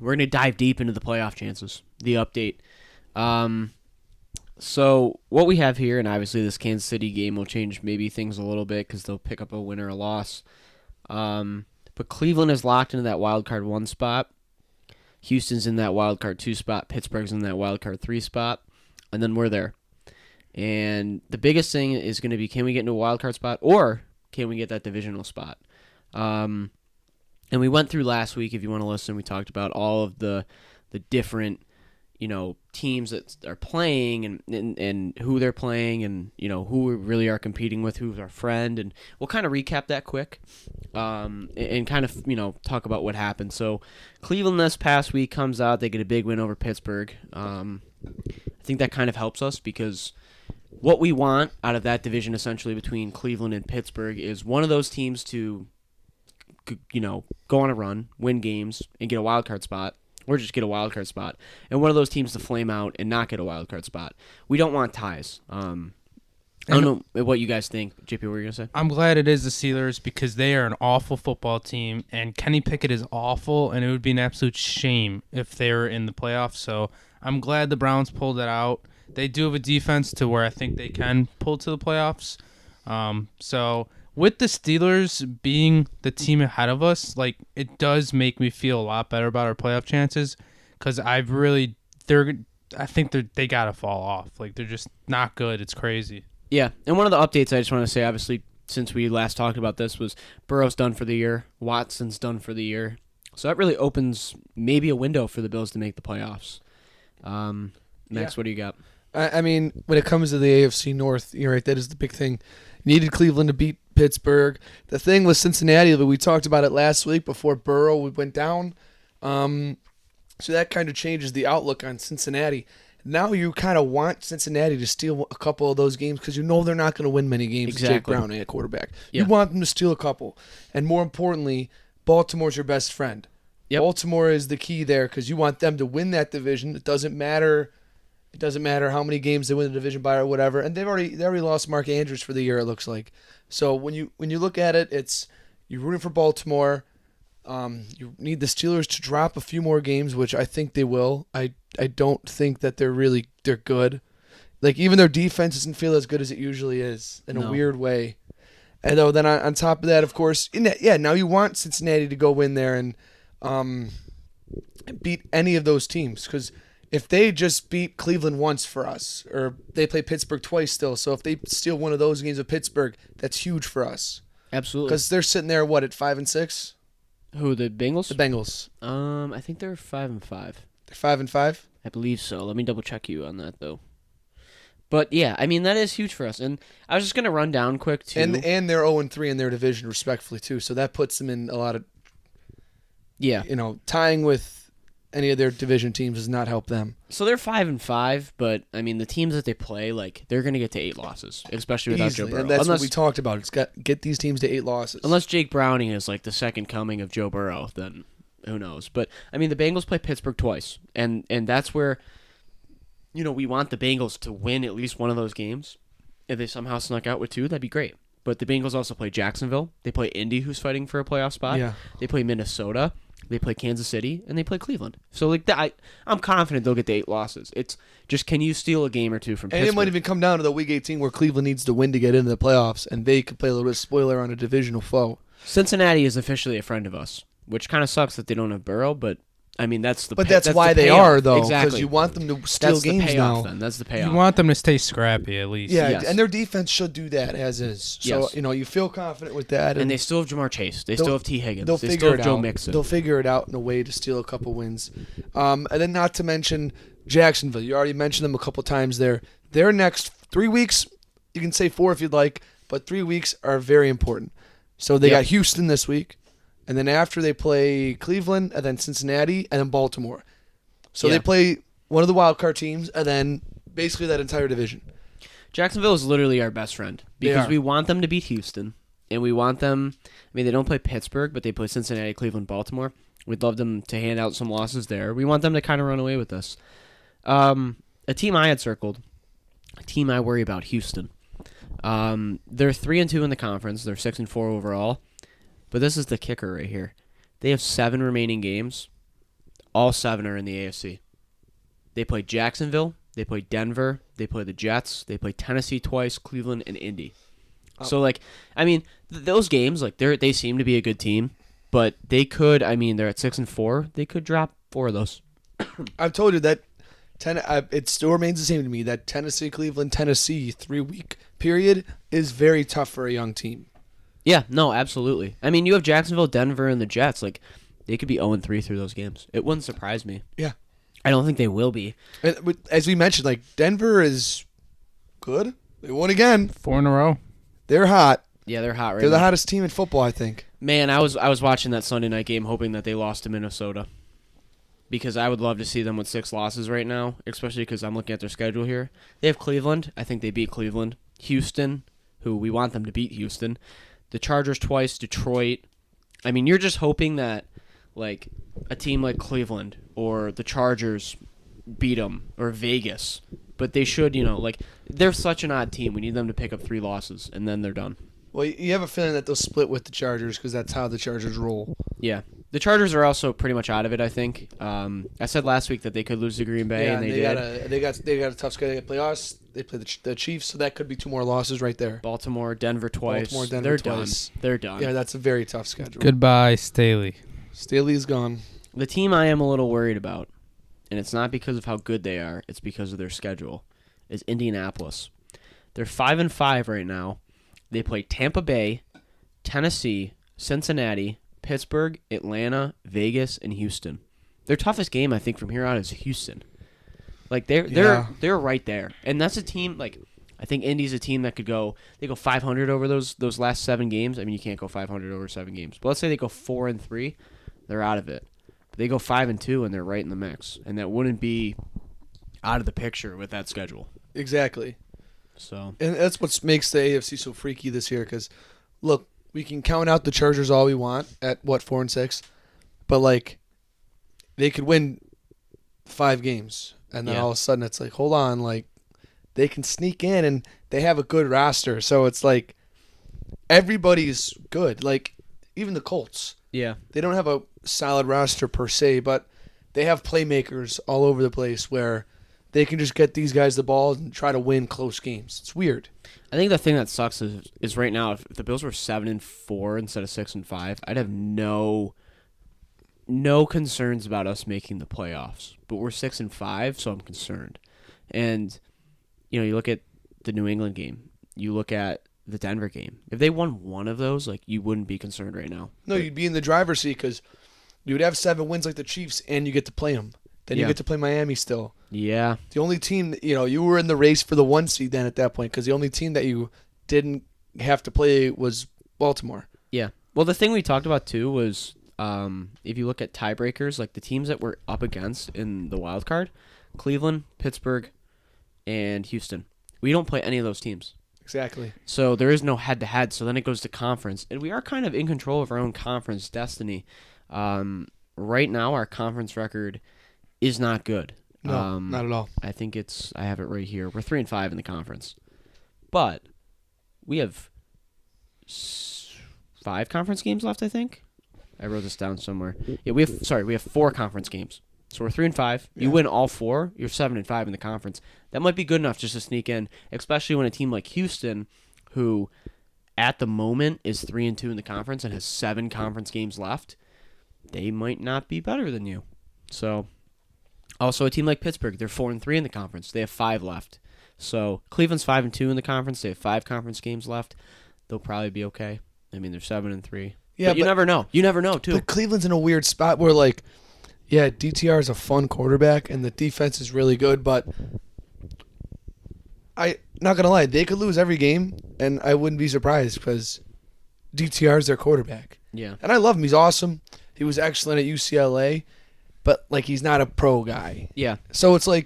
we're going to dive deep into the playoff chances, the update. So what we have here, and obviously this Kansas City game will change maybe things a little bit because they'll pick up a win or a loss. But Cleveland is locked into that wild card 1 spot. Houston's in that wild card 2 spot. Pittsburgh's in that wild card 3 spot. And then we're there. And the biggest thing is going to be, can we get into a wild card spot or can we get that divisional spot? And we went through last week, if you want to listen, we talked about all of the different, teams that are playing and who they're playing and, who we really are competing with, who's our friend. And we'll kind of recap that quick and kind of, talk about what happened. So Cleveland this past week comes out. They get a big win over Pittsburgh. I think that kind of helps us because what we want out of that division essentially between Cleveland and Pittsburgh is one of those teams to, go on a run, win games, and get a wild card spot. Or just get a wild card spot, and one of those teams to flame out and not get a wild card spot. We don't want ties. I don't know what you guys think. JP, what were you going to say? I'm glad it is the Steelers because they are an awful football team, and Kenny Pickett is awful, and it would be an absolute shame if they were in the playoffs. So I'm glad the Browns pulled it out. They do have a defense to where I think they can pull to the playoffs. So with the Steelers being the team ahead of us, it does make me feel a lot better about our playoff chances because I think they gotta fall off. They're just not good. It's crazy. Yeah, and one of the updates I just want to say, obviously, since we last talked about this, was Burrow's done for the year, Watson's done for the year, so that really opens maybe a window for the Bills to make the playoffs. Max, what do you got? I mean, when it comes to the AFC North, you're right, that is the big thing. You needed Cleveland to beat Pittsburgh. The thing with Cincinnati, we talked about it last week before Burrow went down. So that kind of changes the outlook on Cincinnati. Now you kind of want Cincinnati to steal a couple of those games because you know they're not going to win many games with Jake Browning at quarterback. Yeah. You want them to steal a couple. And more importantly, Baltimore's your best friend. Yep. Baltimore is the key there because you want them to win that division. It doesn't matter how many games they win the division by or whatever. And they already lost Mark Andrews for the year, it looks like. So when you look at it, it's you're rooting for Baltimore. You need the Steelers to drop a few more games, which I think they will. I don't think that they're good. Even their defense doesn't feel as good as it usually is in a weird way. And then on top of that, of course, now you want Cincinnati to go in there and beat any of those teams because if they just beat Cleveland once for us, or they play Pittsburgh twice still, so if they steal one of those games of Pittsburgh, that's huge for us. Absolutely. Because they're sitting there, at 5-6? Who, the Bengals? The Bengals. I think they're 5-5. They're 5-5? I believe so. Let me double check you on that, though. But, yeah, I mean, that is huge for us. And I was just going to run down quick, too. And they're 0-3 in their division, respectfully, too. So that puts them in a lot of... Yeah. Tying with any of their division teams does not help them. So they're 5-5, but, I mean, the teams that they play, they're going to get to 8 losses, especially without Joe Burrow. And that's what we talked about. It's get these teams to 8 losses. Unless Jake Browning is, the second coming of Joe Burrow, then who knows. But, I mean, the Bengals play Pittsburgh twice, and that's where... we want the Bengals to win at least one of those games. If they somehow snuck out with 2, that'd be great. But the Bengals also play Jacksonville. They play Indy, who's fighting for a playoff spot. Yeah. They play Minnesota. They play Kansas City. And they play Cleveland. So, I'm confident they'll get to 8 losses. It's just, can you steal a game or 2 from Pittsburgh? And it might even come down to the Week 18 where Cleveland needs to win to get into the playoffs, and they could play a little bit of spoiler on a divisional foe. Cincinnati is officially a friend of us, which kind of sucks that they don't have Burrow, but... I mean, that's why they are, though. Exactly. Because you want them to steal games payoff, now. Then. That's the payoff. You want them to stay scrappy, at least. Yeah, yes. And their defense should do that, as is. So, yes. You feel confident with that. And they still have Jamar Chase. They still have T. Higgins. They still have Joe Mixon. They'll figure it out in a way to steal a couple wins. And then not to mention Jacksonville. You already mentioned them a couple times there. Their next 3 weeks, you can say 4 if you'd like, but 3 weeks are very important. So they got Houston this week. And then after they play Cleveland, and then Cincinnati, and then Baltimore. So they play one of the wild card teams, and then basically that entire division. Jacksonville is literally our best friend because we want them to beat Houston, and we want them. I mean, they don't play Pittsburgh, but they play Cincinnati, Cleveland, Baltimore. We'd love them to hand out some losses there. We want them to kind of run away with us. A team I had circled, a team I worry about, Houston. They're 3-2 in the conference. They're 6-4 overall. But this is the kicker right here. They have 7 remaining games. All 7 are in the AFC. They play Jacksonville, they play Denver, they play the Jets, they play Tennessee twice, Cleveland, and Indy. So, those games, they seem to be a good team, but they could, they're at 6-4. They could drop 4 of those. I've told you that it still remains the same to me that Tennessee, Cleveland, Tennessee 3-week period is very tough for a young team. Yeah, no, absolutely. You have Jacksonville, Denver, and the Jets. They could be 0-3 through those games. It wouldn't surprise me. Yeah. I don't think they will be. And as we mentioned, Denver is good. They won again. 4 in a row. They're hot. Yeah, they're hot right now. They're the hottest team in football, I think. Man, I was watching that Sunday night game hoping that they lost to Minnesota. Because I would love to see them with 6 losses right now, especially because I'm looking at their schedule here. They have Cleveland. I think they beat Cleveland. Houston, who we want them to beat Houston. The Chargers twice, Detroit. You're just hoping that a team like Cleveland or the Chargers beat them, or Vegas. But they should, they're such an odd team. We need them to pick up 3 losses, and then they're done. Well, you have a feeling that they'll split with the Chargers because that's how the Chargers roll. Yeah. The Chargers are also pretty much out of it, I think. I said last week that they could lose to Green Bay, and they did. They got a tough schedule. They play us. They play the Chiefs, so that could be 2 more losses right there. Baltimore, Denver twice. Denver They're twice. done. They're done. Yeah, that's a very tough schedule. Goodbye, Staley. Staley's gone. The team I am a little worried about, and it's not because of how good they are, it's because of their schedule, is Indianapolis. They're 5-5 right now. They play Tampa Bay, Tennessee, Cincinnati, Pittsburgh, Atlanta, Vegas, and Houston. Their toughest game, I think, from here out is Houston. They're right there, and that's a team I think Indy's a team that could go 500 over those last 7 games. You can't go 500 over 7 games, but let's say they go 4-3, they're out of it. But they go 5-2, and they're right in the mix, and that wouldn't be out of the picture with that schedule. Exactly. So, and that's what makes the AFC so freaky this year. Because, look, we can count out the Chargers all we want at 4-6, but they could win 5 games, and then all of a sudden it's hold on, they can sneak in, and they have a good roster. So it's everybody's good. Even the Colts. yeah. They don't have a solid roster per se, but they have playmakers all over the place where they can just get these guys the ball and try to win close games. It's weird. I think the thing that sucks is right now, if the Bills were 7-4 instead of 6-5, I'd have no concerns about us making the playoffs. But we're 6-5, so I'm concerned. And you look at the New England game, you look at the Denver game. If they won one of those, you wouldn't be concerned right now. No, you'd be in the driver's seat because you would have 7 wins like the Chiefs, and you get to play them. Then you get to play Miami still. Yeah. The only team, you were in the race for the 1 seed then at that point because the only team that you didn't have to play was Baltimore. Yeah. Well, the thing we talked about, too, was if you look at tiebreakers, the teams that we're up against in the wild card, Cleveland, Pittsburgh, and Houston. We don't play any of those teams. Exactly. So there is no head-to-head, so then it goes to conference. And we are kind of in control of our own conference destiny. Right now, our conference record is not good. No, not at all. I think I have it right here. We're 3-5 in the conference. But we have 5 conference games left, I think. I wrote this down somewhere. Yeah, we have 4 conference games. So we're 3-5. You win all 4, you're 7-5 in the conference. That might be good enough just to sneak in, especially when a team like Houston, who at the moment is 3-2 in the conference and has 7 conference games left, they might not be better than you. So, also a team like Pittsburgh, they're 4-3 in the conference. They have 5 left. So Cleveland's 5-2 in the conference. They have 5 conference games left. They'll probably be okay. They're 7-3. Yeah, but you never know. You never know too. But Cleveland's in a weird spot where DTR is a fun quarterback and the defense is really good, but I not gonna lie, they could lose every game, and I wouldn't be surprised because DTR is their quarterback. Yeah, and I love him. He's awesome. He was excellent at UCLA, but he's not a pro guy. Yeah. So it's they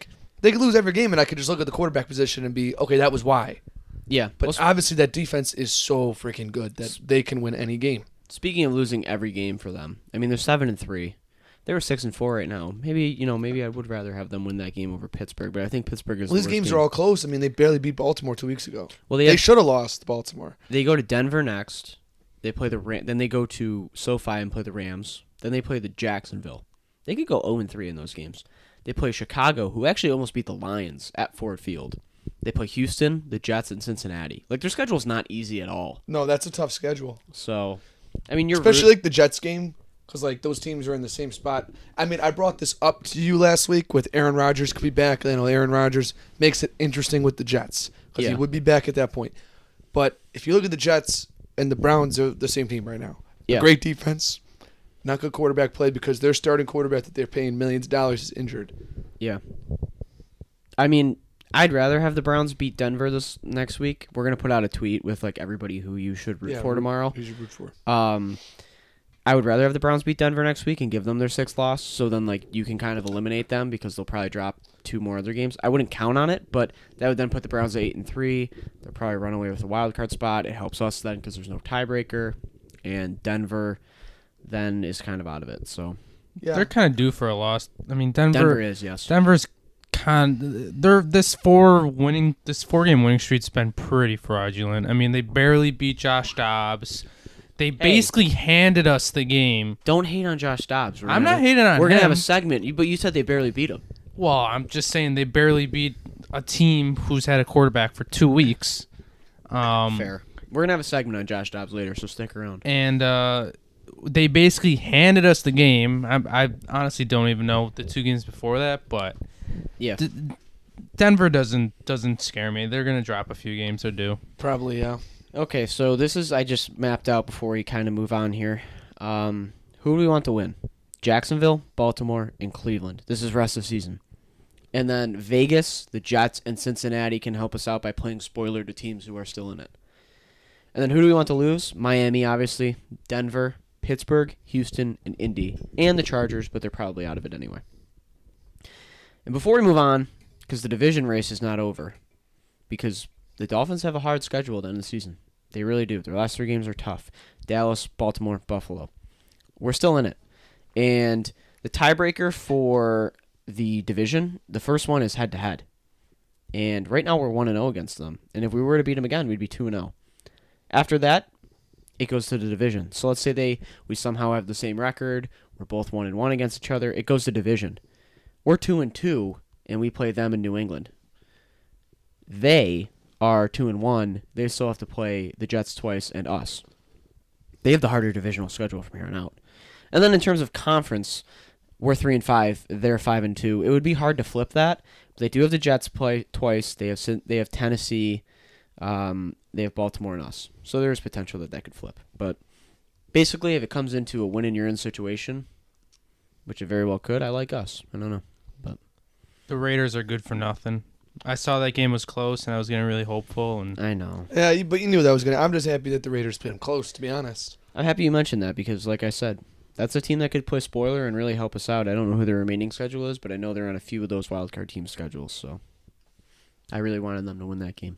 could lose every game, and I could just look at the quarterback position and be okay. That was why. Yeah, but obviously that defense is so freaking good that they can win any game. Speaking of losing every game for them, they're 7-3. They were 6-4 right now. Maybe I would rather have them win that game over Pittsburgh, but I think Pittsburgh is. Well, these games are all close. They barely beat Baltimore 2 weeks ago. Well, they should have lost Baltimore. They go to Denver next. They play then they go to SoFi and play the Rams. Then they play the Jacksonville. They could go 0-3 in those games. They play Chicago, who actually almost beat the Lions at Ford Field. They play Houston, the Jets, and Cincinnati. Like, their schedule's not easy at all. No, that's a tough schedule. So, I mean, you're especially like the Jets game, because like those teams are in the same spot. I mean, I brought this up to you last week with Aaron Rodgers could be back. I know Aaron Rodgers makes it interesting with the Jets because he would be back at that point. But if you look at the Jets and the Browns, they're the same team right now. Yeah. Great defense, not good quarterback play because their starting quarterback that they're paying millions of dollars is injured. Yeah. I mean, I'd rather have the Browns beat Denver this next week. We're gonna put out a tweet with like everybody who you should root for tomorrow. Who you should root for? I would rather have the Browns beat Denver next week and give them their 6th loss, so then like you can kind of eliminate them because they'll probably drop 2 more other games. I wouldn't count on it, but that would then put the Browns at 8-3. They'll probably run away with a wild card spot. It helps us then because there's no tiebreaker, and Denver then is kind of out of it. So Yeah, They're kind of due for a loss. I mean, Denver is, yes. Denver's this 4-game winning streak's been pretty fraudulent. I mean, they barely beat Josh Dobbs. They basically handed us the game. Don't hate on Josh Dobbs. I'm not hating on him. We're gonna have a segment, but you said they barely beat him. Well, I'm just saying they barely beat a team who's had a quarterback for 2 weeks. Fair. We're gonna have a segment on Josh Dobbs later, so stick around. And they basically handed us the game. I honestly don't even know the 2 games before that, but Yeah. Denver doesn't scare me. They're gonna drop a few games or do. probably, yeah. Okay, so this is I just mapped out before we kind of move on here. Who do we want to win? Jacksonville, Baltimore, and Cleveland. This is rest of season. And then Vegas, the Jets, and Cincinnati can help us out by playing spoiler to teams who are still in it. And then who do we want to lose? Miami, obviously, Denver, Pittsburgh, Houston, and Indy. And the Chargers, but they're probably out of it anyway. And before we move on, because the division race is not over, because the Dolphins have a hard schedule at the end of the season. They really do. Their last 3 games are tough. Dallas, Baltimore, Buffalo. We're still in it. And the tiebreaker for the division, the first one is head-to-head. And right now we're 1-0 against them. And if we were to beat them again, we'd be 2-0. After that, it goes to the division. So let's say we somehow have the same record. We're both 1-1 against each other. It goes to division. We're 2-2, and we play them in New England. They are 2-1. They still have to play the Jets twice and us. They have the harder divisional schedule from here on out. And then in terms of conference, we're 3-5. They're 5-2. It would be hard to flip that. But they do have the Jets play twice. They have Tennessee. They have Baltimore and us. So there is potential that could flip. But basically, if it comes into a win-and-you're-in situation, which it very well could, I like us. I don't know. But The Raiders are good for nothing. I saw that game was close, and I was getting really hopeful. And I know. Yeah, but you knew that was going to... I'm just happy that the Raiders played them close, to be honest. I'm happy you mentioned that because, like I said, that's a team that could play spoiler and really help us out. I don't know who their remaining schedule is, but I know they're on a few of those wildcard team schedules, so I really wanted them to win that game.